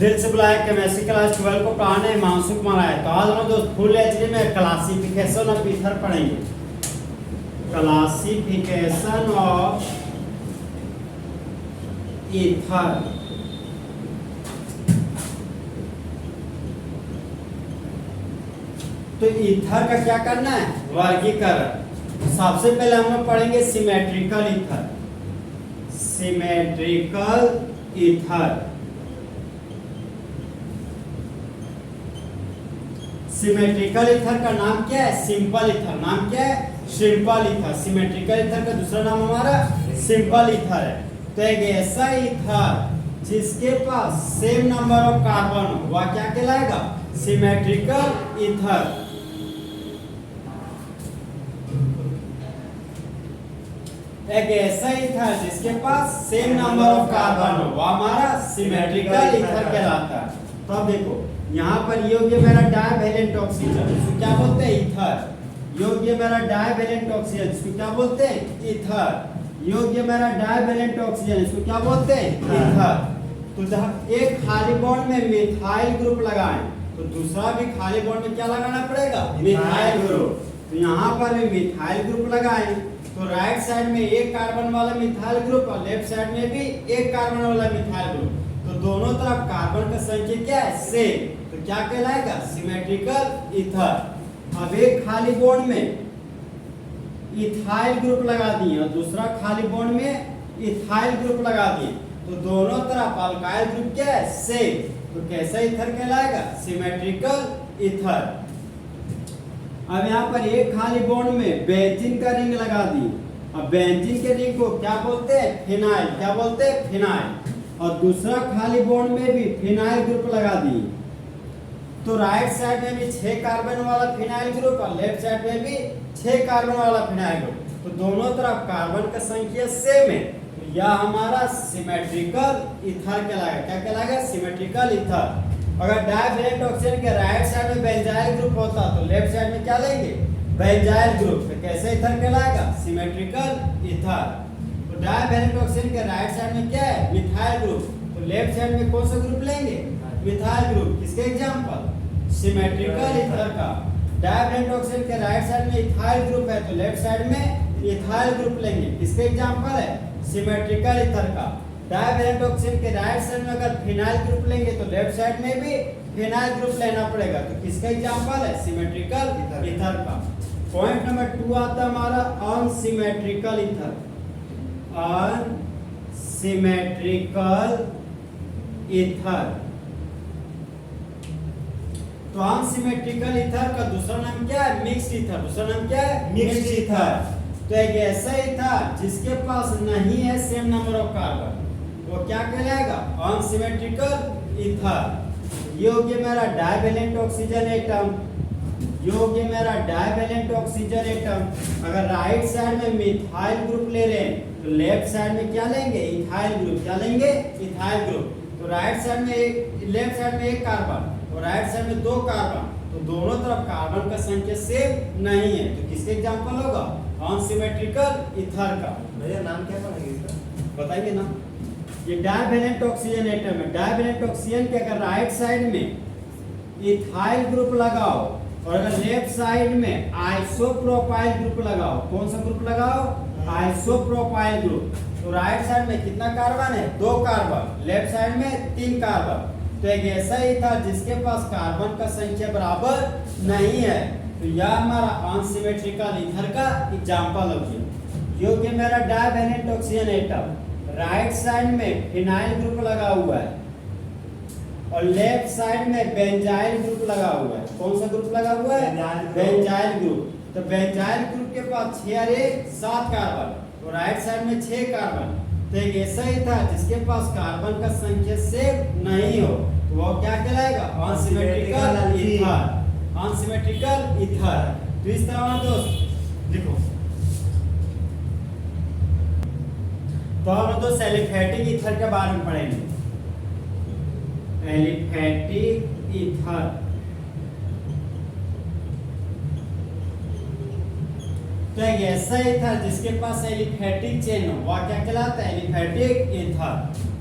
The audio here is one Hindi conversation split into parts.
दिल से बुलाया केमिस्ट्री क्लास 12 को पढ़ाने हिमांशु कुमार आए। तो आज हम दोस्त फुल एचडी में क्लासिफिकेशन ऑफ ईथर पढ़ेंगे। Classification of ether. तो ईथर का क्या करना है? वर्गीकरण। सबसे पहले हम लोग पढ़ेंगे symmetrical ether. Symmetrical ether. Symmetrical ether का नाम क्या है? Simple ether. नाम क्या है? Simple ether. सिमेट्रिकल ईथर का दूसरा नाम हमारा सिंपल ईथर है। तो एक ऐसा ईथर जिसके पास सेम नंबर ऑफ कार्बन हो वह क्या कहलाएगा? Symmetrical ether. एक ऐसा ईथर जिसके पास सेम नंबर ऑफ कार्बन हो वह हमारा सिमेट्रिकल ईथर कहलाता है। तो अब देखो यहाँ पर योग्य मेरा डाइवैलेंट ऑक्सीजन, इसको क्या बोलते हैं? ईथर। योग्य मेरा डाइवैलेंट ऑक्सीजन, इसको क्या बोलते हैं? ईथर। योग्य मेरा डाइवैलेंट ऑक्सीजन, इसको क्या बोलते हैं? ईथर। तो जब एक खाली बॉन्ड में मिथाइल ग्रुप लगाएं तो दूसरा भी खाली बॉन्ड में क्या लगाना पड़ेगा? Methyl group. तो यहाँ पर भी मिथाइल ग्रुप लगाएं तो राइट साइड में एक कार्बन वाला मिथाइल ग्रुप और लेफ्ट साइड में भी एक कार्बन वाला मिथाइल ग्रुप। तो दोनों तरफ कार्बन का संख्या क्या है? सेम। तो क्या कहलाएगा? Symmetrical ether. अब एक खाली बॉन्ड में इथाइल ग्रुप लगा दिए और दूसरा खाली बॉन्ड में इथाइल ग्रुप लगा दिए तो दोनों तरफ अल्काइल ग्रुप क्या है? सेम। तो कैसा ईथर कहलाएगा? Symmetrical ether. अब यहाँ पर एक खाली बॉन्ड में बेंजीन का रिंग लगा दी। अब बेंजीन के रिंग को क्या बोलते हैं? फिनाइल। क्या बोलते हैं? फिनाइल। और दूसरा खाली बॉन्ड में भी फिनाइल ग्रुप लगा दी तो राइट साइड में भी 6 कार्बन वाला फिनाइल ग्रुप और लेफ्ट साइड में भी 6 कार्बन वाला फिनाइल ग्रुप। तो दोनों तरफ कार्बन का संख्या सेम है। तो यह हमारा सिमेट्रिकल ईथर कहलाएगा। क्या कहलाएगा? Symmetrical ether. अगर डाइवैलेंट ऑक्सीजन के राइट साइड में बेंजाइल ग्रुप होता तो लेफ्ट साइड में क्या लेंगे? Benzyl group. तो कैसे ईथर कहलाएगा? Symmetrical ether. तो डाइवैलेंट ऑक्सीजन के राइट साइड में क्या है? Methyl group. तो लेफ्ट साइड में कौन सा ग्रुप लेंगे? Methyl group. किसके एग्जांपल? सिमेट्रिकल ईथर का। डाइवैलेंट ऑक्सीजन के राइट साइड में इथाइल ग्रुप है तो लेफ्ट साइड में इथाइल ग्रुप लेंगे। किसके एग्जांपल है? सिमेट्रिकल ईथर का। डाइवैलेंट ऑक्सीजन के राइट साइड में अगर फिनाइल ग्रुप लेंगे तो लेफ्ट साइड में भी फिनाइल ग्रुप लेना पड़ेगा। तो किसका एग्जांपल है? सिमेट्रिकल ईथर का। पॉइंट नंबर 2 आता है हमारा अनसिमेट्रिकल ईथर। Unsymmetrical ether. तो अनसिमेट्रिकल ईथर का दूसरा नाम क्या है? Mixed ether. दूसरा नाम क्या है? Mixed ether. तो एक ऐसा ईथर जिसके पास नहीं है सेम नंबर ऑफ कार्बन वो क्या कहलाएगा? Unsymmetrical ether. योग्य मेरा डाइवैलेंट ऑक्सीजन एटम। योग्य मेरा डाइवैलेंट ऑक्सीजन एटम अगर राइट साइड में मिथाइल ग्रुप ले रहे हैं तो लेफ्ट साइड में क्या लेंगे? Ethyl group. क्या लेंगे? Ethyl group. तो राइट साइड में एक, लेफ्ट साइड में एक कार्बन और राइट साइड में 2 कार्बन। तो दोनों तरफ कार्बन का संख्या सेम नहीं है। तो किसके एग्जांपल होगा? अनसिमेट्रिकल ईथर का। भैया नाम क्या पड़ेगा इसका? बताइए ना। ये डाइवैलेंट ऑक्सीजन एटम है। डाइवैलेंट ऑक्सीजन के अगर राइट साइड में इथाइल ग्रुप लगाओ और अगर लेफ्ट साइड में आइसोप्रोपाइल ग्रुप लगाओ। कौन सा ग्रुप लगाओ? Isopropyl group. तो राइट साइड में कितना कार्बन है? 2 कार्बन। लेफ्ट साइड में 3 कार्बन। तो एक ऐसा ईथर जिसके पास कार्बन का संख्या बराबर नहीं है तो यह हमारा अनसिमेट्रिकल ईथर का एग्जांपल हो गया। योग्य मेरा divalent oxygen atom right side में फिनाइल ग्रुप लगा हुआ है और लेफ्ट साइड में बेंजाइल ग्रुप लगा हुआ है। कौन सा ग्रुप लगा हुआ है? Benzyl group. तो बेंजाइल ग्रुप के पास 6 और 1 7 कार्बन और राइट साइड में 6 कार्बन। तो एक ऐसा ही था जिसके पास कार्बन का संख्या सेम नहीं हो तो वो क्या कहलाएगा? Unsymmetrical ether. Unsymmetrical ether. तो इस तरह दोस्त देखो तो हम दोस्त एलिफैटिक ईथर के बारे में पढ़ेंगे। Aliphatic ether. तो एक ऐसा ईथर जिसके पास एलिफेटिक चेन हो वह क्या कहलाता है? Aliphatic ether.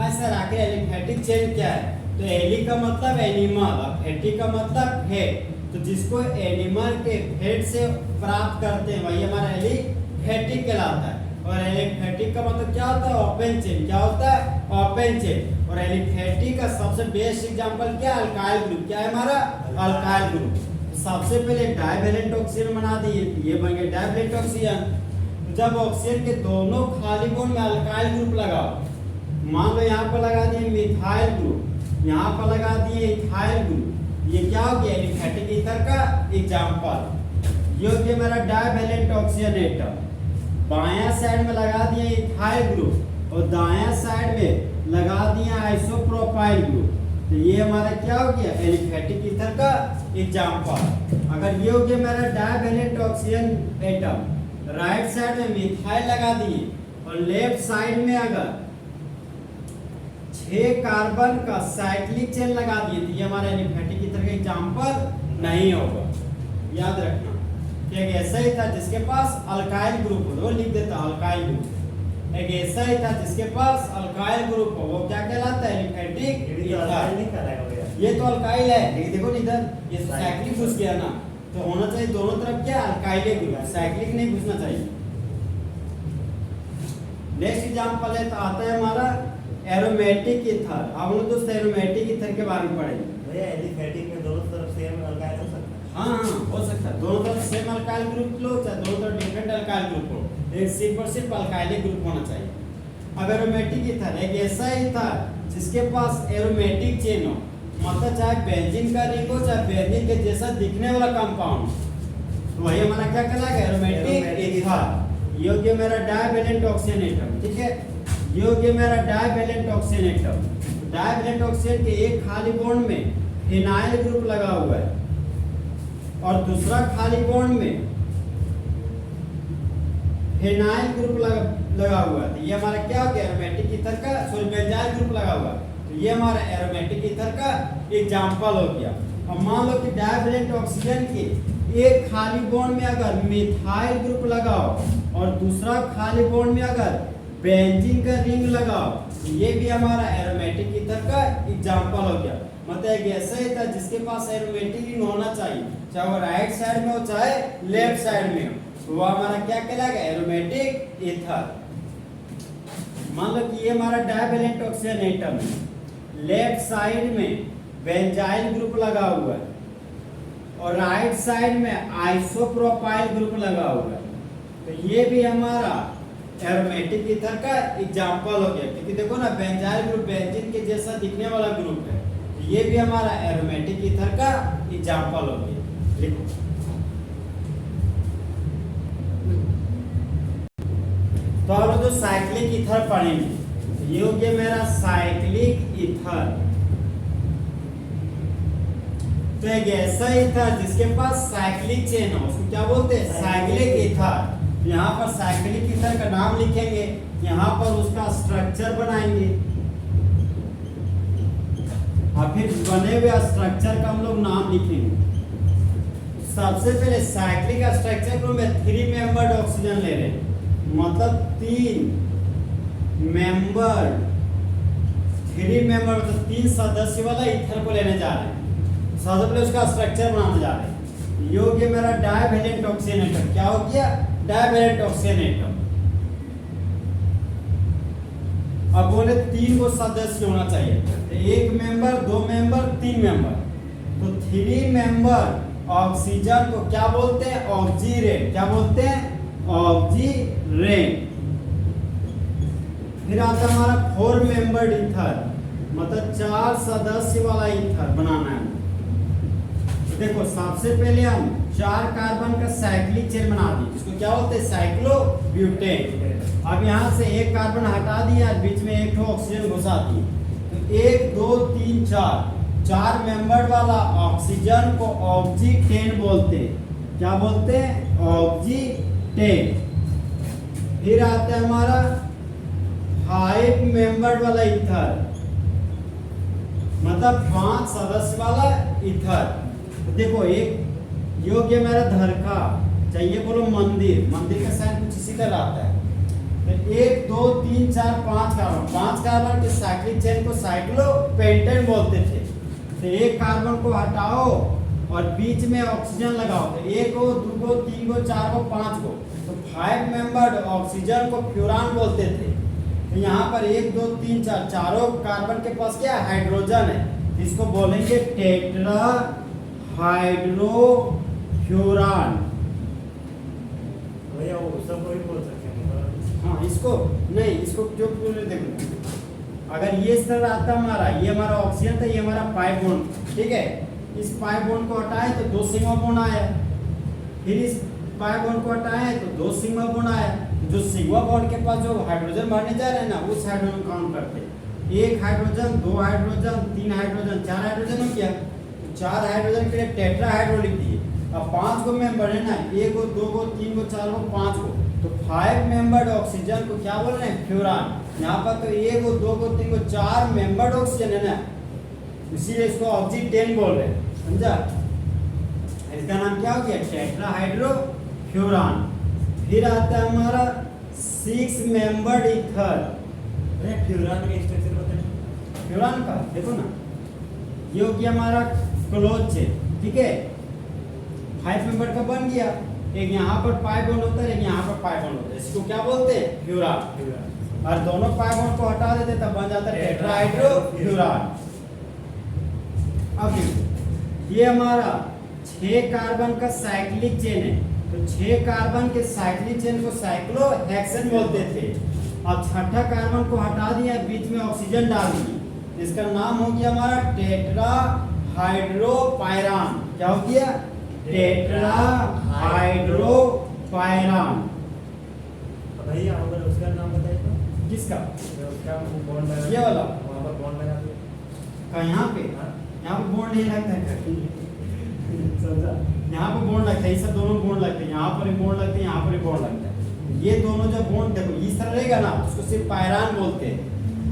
ऐसा आखिर एलिफेटिक चेन क्या है? तो एली का मतलब एनिमल और फैटी का मतलब फेट। तो जिसको एनिमल के फेट से प्राप्त करते हैं वही हमारा एलिफेटिक कहलाता है। और एलिफेटिक का मतलब क्या होता है? Open chain. क्या होता है? Open chain. और एलिफेटिक का सबसे बेस्ट एग्जांपल क्या है? Alkyl group. क्या है हमारा? Alkyl group. सबसे पहले डाइवैलेंट ऑक्सीजन बना दिए, ये बन गया डाइवैलेंट ऑक्सीजन। जब ऑक्सीजन के दोनों खाली बॉन्ड में अल्काइल ग्रुप लगाओ, मान लो यहाँ पर लगा दिए मिथाइल ग्रुप, यहाँ पर लगा दिए इथाइल ग्रुप, ये क्या हो गया? एलिफेटिक ईथर का एग्जांपल। ये हो गया मेरा डाइवैलेंट ऑक्सीजन एटम। बायां साइड में लगा दिए इथाइल ग्रुप और दायां साइड में लगा दिया आइसोप्रोपाइल ग्रुप। तो ये हमारा क्या हो गया? एलिफेटिक ईथर का एग्जांपल। अगर ये हो गया मेरा divalent oxygen atom, right side में मिथाइल लगा दिए और लेफ्ट साइड में अगर 6 कार्बन का साइक्लिक चेन लगा दिए तो ये हमारा एलिफेटिक ईथर का एग्जांपल नहीं होगा। याद रखना कि एक ऐसा ही था जिसके पास अल्काइल ग्रुप हो, वो लिख देता अल्काइल ग्रुप। एक ऐसा ही था जिसके पास अल्काइल ग्रुप हो, वो क्या कहलाता है? Aliphatic ether. ये तो अल्काइल है, लेकिन देखो इधर ये साइक्लिक घुस गया ना, तो होना चाहिए दोनों तरफ क्या? अल्काइल ग्रुप, साइक्लिक नहीं घुसना चाहिए। नेक्स्ट एग्जांपल है तो आता है हमारा एरोमेटिक ईथर। अब हम लोग दोस्त एरोमेटिक ईथर के बारे में पढ़ेंगे। भैया एलिफेटिक में दोनों तरफ सेम अल्काइल हो सकता है? हाँ हो सकता है, दोनों तरफ सेम अल्काइल ग्रुप लो चाहे दोनों तरफ डिफरेंट अल्काइल ग्रुप हो, एक सिर्फ अल्काइल ग्रुप होना चाहिए। अब एरोमेटिक ईथर एक ऐसा ईथर जिसके पास एरोमेटिक चेन हो, मतलब चाहे बेंजीन का रिंग हो चाहे बेंजीन के जैसा दिखने वाला कंपाउंड, तो वही हमारा क्या कहलाएगा? Aromatic ether. ये हो गया मेरा डाइवैलेंट ऑक्सीजन एटम, ठीक है। ये हो गया मेरा divalent oxygen atom. Divalent oxygen के एक खाली बॉन्ड में फिनाइल ग्रुप लगा हुआ है और दूसरा खाली बॉन्ड में फिनाइल ग्रुप लगा हुआ है। तो ये हमारा क्या हो गया? एरोमेटिक ईथर का, सॉरी बेंजाइल ग्रुप लगा हुआ है, तो ये हमारा एरोमेटिक ईथर का एग्जांपल हो गया। अब मान लो कि डाइवैलेंट ऑक्सीजन के एक खाली बॉन्ड में अगर मिथाइल ग्रुप लगाओ और दूसरा खाली बॉन्ड में अगर बेंजीन का रिंग लगाओ, तो ये भी हमारा एरोमेटिक ईथर का एग्जांपल हो गया। मतलब एक ऐसा ही था जिसके पास एरोमेटिक रिंग होना चाहिए, चाहे वो राइट साइड में हो चाहे लेफ्ट साइड में हो, तो वो हमारा क्या कहलाएगा? Aromatic ether. मान लो कि ये हमारा डाइवैलेंट ऑक्सीजन एटम है, लेफ्ट साइड में बेंजाइल ग्रुप लगा हुआ है और राइट साइड में आइसोप्रोपाइल ग्रुप लगा हुआ है, तो ये भी हमारा एरोमेटिक ईथर का एग्जांपल हो गया। क्योंकि देखो ना बेंजाइल ग्रुप बेंजीन के जैसा दिखने वाला ग्रुप है, तो ये भी हमारा एरोमेटिक ईथर का एग्जांपल हो गया। लिखो तो हम लोग जो साइक्लिक ईथर पढ़ेंगे, ये हो गया मेरा साइक्लिक ईथर। तो एक ऐसा ईथर जिसके पास साइक्लिक चेन हो, उसको क्या बोलते हैं? Cyclic ether. यहाँ पर साइक्लिक ईथर का नाम लिखेंगे, यहाँ पर उसका स्ट्रक्चर बनाएंगे और फिर बने हुए स्ट्रक्चर का हम लोग नाम लिखेंगे। सबसे पहले साइक्लिक स्ट्रक्चर को मैं 3 मेंबर्ड ऑक्सीजन ले रहे हैं, मतलब 3 मेंबर मतलब 3 सदस्य वाला ईथर को लेने जा रहे हैं। सबसे पहले उसका स्ट्रक्चर बनाने जा रहे हैं। ये हो गया मेरा डाइवैलेंट ऑक्सीजन एटम। क्या हो गया? Divalent oxygen atom. अब बोले 3 को सदस्य होना चाहिए, तो 1 मेंबर, 2 मेंबर, 3 मेंबर, तो 3 मेंबर ऑक्सीजन को क्या बोलते हैं? ऑक्सीरेट। क्या बोलते हैं? ऑक्सीरेट। फिर आता हमारा 4 मेंबर्ड ईथर, मतलब 4 सदस्य वाला ईथर बनाना है। तो देखो सबसे पहले हम 4 कार्बन का साइक्लिक चेन बना दी, जिसको क्या बोलते हैं? साइक्लोब्यूटेन। अब यहाँ से 1 कार्बन हटा दिया, बीच में 1 ऑक्सीजन घुसा दी, तो 1 2 3 4 मेंबर वाला ऑक्सीजन को ऑक्सीटेन बोलते हैं। क्या बोलते हैं? ऑक्सीटेन। फिर आता है हमारा 5 मेंबर वाला ईथर, मतलब 5 सदस्य वाला ईथर। तो देखो एक योग्य मेरा धरखा चाहिए बोलो मंदिर, मंदिर का साइन कुछ इसी तरह आता है। तो 1 2 3 4 5 कार्बन, 5 कार्बन के साइक्लिक चेन को साइक्लोपेंटेन बोलते थे। तो एक कार्बन को हटाओ और बीच में ऑक्सीजन लगाओ, तो 1 गो 2 गो 3 गो 4 गो 5 गो, तो 5 मेंबर्ड ऑक्सीजन को फ्यूरान बोलते थे। तो यहाँ पर 1 2 3 4 चारों कार्बन के पास क्या हाइड्रोजन है, इसको बोलेंगे टेट्रा हाइड्रोफ्यूरान। भैया वो सब कोई बोल सकते हैं। हाँ इसको नहीं, इसको जो देखो, अगर ये इस तरह आता हमारा, ये हमारा ऑक्सीजन था, ये हमारा पाई बॉन्ड, ठीक है, इस पाई बॉन्ड को हटाए तो 2 सिग्मा बॉन्ड आया, फिर इस पाई बॉन्ड को हटाए तो 2 सिग्मा बॉन्ड आया। जो सिग्मा बॉन्ड के पास जो हाइड्रोजन भरने जा रहे हैं ना, उस हाइड्रोजन काउंट करते हैं। 1 हाइड्रोजन 2 हाइड्रोजन 3 हाइड्रोजन 4 हाइड्रोजन हो गया, तो 4 हाइड्रोजन के लिए टेट्रा हाइड्रो लिख दिए। अब 5 को मेंबर है ना, 1 गो 2 गो 3 गो 4 गो 5 गो, तो 5 मेंबर्ड ऑक्सीजन को क्या बोल रहे हैं, फ्यूरान। यहाँ पर तो 1 गो 2 गो 3 गो 4 मेंबर्ड ऑक्सीजन है ना, इसीलिए इसको ऑक्सीटेन बोल रहे हैं, समझा। इसका नाम क्या हो गया, टेट्रा हाइड्रोफ्यूरान। फिर आता है हमारा 6 मेंबर्ड ईथर। भैया फ्यूरान का स्ट्रक्चर बताइए। फ्यूरान का देखो ना, ये हो गया हमारा क्लोज चेन, ठीक है, 5 मेंबर का बन गया। एक यहाँ पर पाई बॉन्ड होता है, एक यहाँ पर पाई बॉन्ड होता है, इसको क्या बोलते हैं, फ्यूरान। और दोनों पाई बॉन्ड को हटा देते तब बन जाता है टेट्राहाइड्रोफ्यूरान। अब देखो, ये हमारा 6 कार्बन का साइक्लिक चेन है, तो 6 कार्बन के साइक्लिक चेन को साइक्लोहेक्सेन बोलते थे। अब छठा कार्बन को हटा दिया, बीच में ऑक्सीजन डाल दिया, इसका नाम हो गया हमारा टेट्राहाइड्रोपायरान। क्या हो गया, टेट्राहाइड्रोपायरान। भैया अगर उसका नाम बताइए तो। किसका, उसका बॉन्ड लगा, ये वाला वहाँ पर बॉन्ड लगा दिया। का, यहाँ पे हाँ? यहाँ पे बॉन्ड नहीं लगता है, समझा, यहाँ पे बॉन्ड लगता है, ये सब दोनों बॉन्ड लगते हैं, यहाँ पर बॉन्ड लगते हैं, यहाँ पर बॉन्ड लगता है। ये दोनों जब बॉन्ड देखो इस तरह रहेगा ना, उसको सिर्फ पायरान बोलते हैं।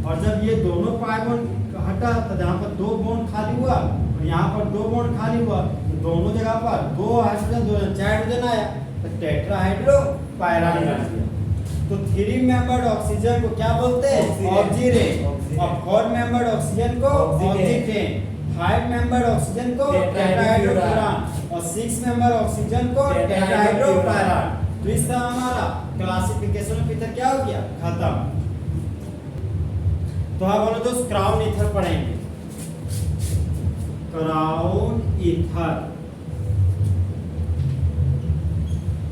और जब ये दोनों पाई बॉन्ड हटा तो जहाँ पर 2 बॉन्ड खाली हुआ और यहाँ पर 2 बॉन्ड खाली हुआ, तो दोनों जगह पर 2 हाइड्रोजन 2 4 हाइड्रोजन आया, तो टेट्राहाइड्रोपायरान बन गया। तो 3 मेंबर्ड ऑक्सीजन को क्या बोलते हैं, ऑक्सीरेट। और 4 मेंबर्ड ऑक्सीजन को ऑक्सीटेन, 5 मेंबर्ड ऑक्सीजन को टेट्राहाइड्रोफ्यूरान और 6 मेंबर ऑक्सीजन को टेट्राहाइड्रोपायरान। तो इस तरह हमारा क्लासिफिकेशन ऑफ ईथर क्या हो गया, खत्म। तो आप बोलो दोस्त क्राउन ईथर पढ़ेंगे, क्राउन ईथर।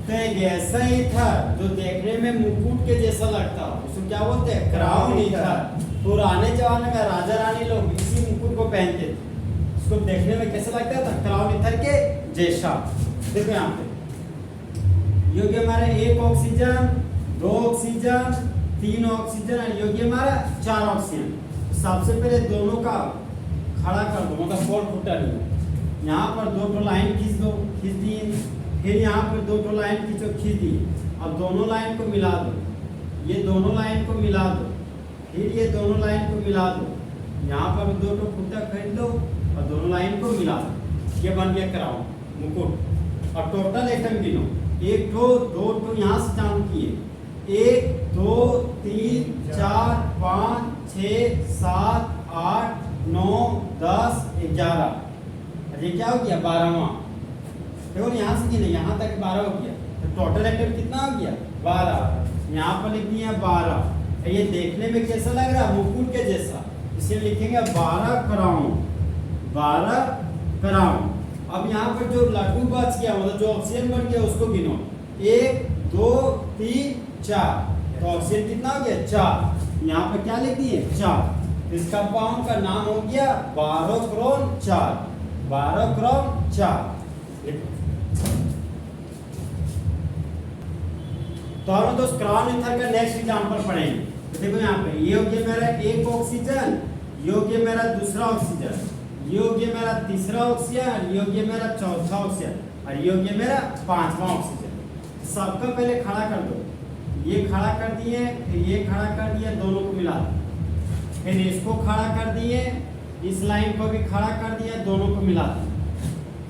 तो एक ऐसा ईथर जो देखने में मुकुट के जैसा लगता हो, उसको क्या बोलते हैं, क्राउन ईथर। पुराने जमाने में राजा रानी लोग इसी मुकुट को पहनते थे, उसको देखने में कैसा लगता था, क्राउन ईथर के जैसा। देखो यहाँ पे योग्य हमारा 1 ऑक्सीजन 2 ऑक्सीजन 3 ऑक्सीजन और योग्य हमारा 4 ऑक्सीजन। सबसे पहले दोनों का खड़ा कर दो, मतलब 4 फुटर यहाँ पर 2 लाइन खींच दो, खींच दिए, फिर यहाँ पर 2 लाइन खींचो, खींच दिए। अब दोनों लाइन को मिला दो, ये दोनों लाइन को मिला दो, फिर ये दोनों लाइन को मिला दो, यहाँ पर 2 फुटर खरीद दो और दोनों लाइन को मिला दो, ये बन गया क्राउन मुकुट। और टोटल आइटम गिनो, 1 2 2 यहाँ से चालू किए, 1 2 3 4 5 6 7 8 9 10 11। ये क्या हो गया, 12वां। देखो यहाँ से गिने, यहाँ तक 12 हो गया, तो टोटल आइटम कितना हो गया, 12। यहाँ पर लिख दिया 12। ये देखने में कैसा लग रहा है, मुकुट के जैसा, इसलिए लिखेंगे 12 क्राउन, 12 क्राउन। अब यहाँ पर जो लड्डू बच गया, मतलब जो ऑक्सीजन बन गया, उसको गिनो, 1 2 3 4। तो ऑक्सीजन कितना हो गया, 4। यहाँ पर क्या लिख दिए, 4। इसका कंपाउंड का नाम हो गया 12 क्रोन 4, 12 क्रोन 4। तो हम दोस्त क्राउन ईथर का नेक्स्ट एग्जांपल पढ़ेंगे। तो देखो यहाँ पे ये हो गया मेरा 1 ऑक्सीजन, ये हो गया मेरा दूसरा ऑक्सीजन, ये हो गया मेरा तीसरा ऑक्सीजन, ये हो गया मेरा चौथा ऑक्सीजन और ये हो गया मेरा 5वां ऑक्सीजन। सबका पहले खड़ा कर दो, ये खड़ा कर दिए, फिर ये खड़ा कर दिया, दोनों को मिला दो, फिर इसको खड़ा कर दिए, इस लाइन को भी खड़ा कर दिया, दोनों को मिला दिया,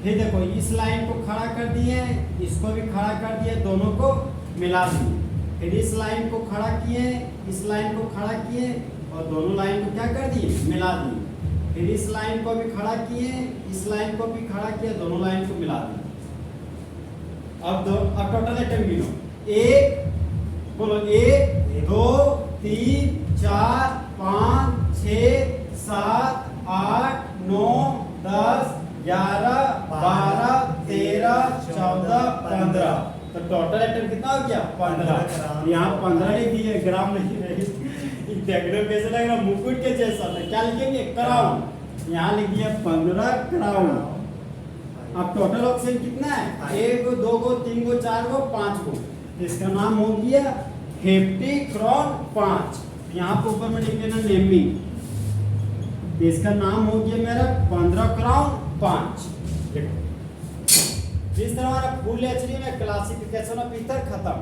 फिर देखो इस लाइन को खड़ा कर दिए, इसको भी खड़ा कर दिए, दोनों को मिला दिए। फिर इस लाइन को खड़ा किए, इस लाइन को खड़ा किए और दोनों लाइन को क्या कर दिए, मिला दिए। फिर इस लाइन को भी खड़ा किए, इस लाइन को भी खड़ा किए, दोनों लाइन को मिला दिए। अब टोटल आइटम गिनो। एक बोलो, 1 2 3 4 5 6 7 8 9 10 11 12 13 14 15। तो टोटल आइटम कितना हो गया, 15। यहाँ 15 लिख दिए, ग्राम नहीं है। देखने कैसे लग रहा, मुकुट के जैसा। तो क्या लिखेंगे, क्राउन। यहाँ लिख दिया 15 क्राउन। अब टोटल ऑप्शन कितना है, 1 2 3 4 5 को। इसका नाम हो गया 50 क्राउन 5। यहाँ पे ऊपर में लिख देना नेमिंग। इसका नाम हो गया मेरा 15 क्राउन 5। देखो इस तरह हमारा फुल एचडी में क्लासिफिकेशन ऑफ ईथर खत्म।